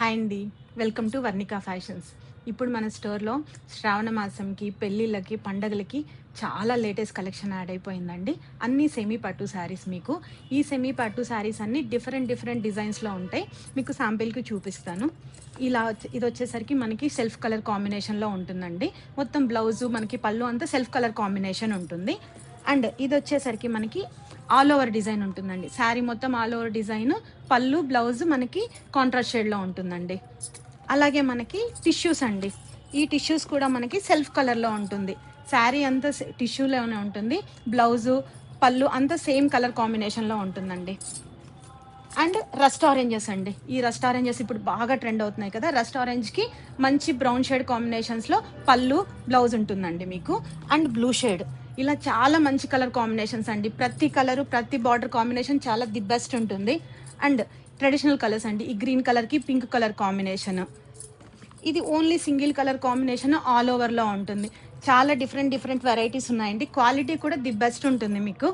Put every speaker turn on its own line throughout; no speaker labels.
Hi అండి, welcome to Varnika fashions. ఇప్పుడు మన స్టోర్లో శ్రావణ మాసంకి, పెళ్ళిళ్ళకి, పండగలకి చాలా లేటెస్ట్ కలెక్షన్ యాడ్ అయిపోయిందండి. అన్ని సెమీ పట్టు శారీస్ మీకు. ఈ సెమీ పట్టు శారీస్ అన్ని డిఫరెంట్ డిజైన్స్లో ఉంటాయి. మీకు శాంపిల్కి చూపిస్తాను. ఇది వచ్చేసరికి మనకి సెల్ఫ్ కలర్ కాంబినేషన్లో ఉంటుందండి. మొత్తం బ్లౌజు మనకి పళ్ళు అంతా సెల్ఫ్ కలర్ కాంబినేషన్ ఉంటుంది. అండ్ ఇది వచ్చేసరికి మనకి ఆల్ ఓవర్ డిజైన్ ఉంటుందండి. శారీ మొత్తం ఆల్ ఓవర్ డిజైన్, పళ్ళు బ్లౌజ్ మనకి కాంట్రాస్ట్ షేడ్లో ఉంటుందండి. అలాగే మనకి టిష్యూస్ అండి. ఈ టిష్యూస్ కూడా మనకి సెల్ఫ్ కలర్లో ఉంటుంది. శారీ అంతా టిష్యూలోనే ఉంటుంది. బ్లౌజు పళ్ళు అంతా సేమ్ కలర్ కాంబినేషన్లో ఉంటుందండి. అండ్ రస్ట్ ఆరెంజెస్ అండి. ఈ రస్ట్ ఆరెంజెస్ ఇప్పుడు బాగా ట్రెండ్ అవుతున్నాయి కదా. రస్ట్ ఆరెంజ్కి మంచి బ్రౌన్ షేడ్ కాంబినేషన్స్లో పళ్ళు బ్లౌజ్ ఉంటుందండి మీకు. అండ్ బ్లూ షేడ్, ఇలా చాలా మంచి కలర్ కాంబినేషన్స్ అండి. ప్రతి కలరు ప్రతి బార్డర్ కాంబినేషన్ చాలా ది బెస్ట్ ఉంటుంది. అండ్ ట్రెడిషనల్ కలర్స్ అండి. ఈ గ్రీన్ కలర్కి పింక్ కలర్ కాంబినేషన్, ఇది only single colour combination all ఓవర్లో ఉంటుంది. చాలా డిఫరెంట్ వెరైటీస్ ఉన్నాయండి. క్వాలిటీ కూడా ది బెస్ట్ ఉంటుంది మీకు.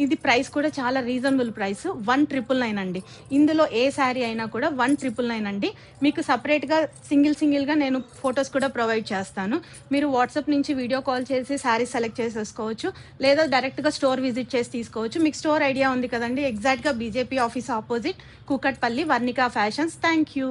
ఇది ప్రైస్ కూడా చాలా రీజనబుల్ ప్రైస్, 1999 అండి. ఇందులో ఏ శారీ అయినా కూడా 1999 అండి. మీకు సపరేట్గా సింగిల్గా నేను ఫొటోస్ కూడా ప్రొవైడ్ చేస్తాను. మీరు వాట్సాప్ నుంచి వీడియో కాల్ చేసి శారీ సెలెక్ట్ చేసేసుకోవచ్చు, లేదా డైరెక్ట్గా స్టోర్ విజిట్ చేసి తీసుకోవచ్చు. మీకు స్టోర్ ఐడియా ఉంది కదండి. ఎగ్జాక్ట్గా BJP office opposite, Kukatpally, Varnika fashions. Thank you.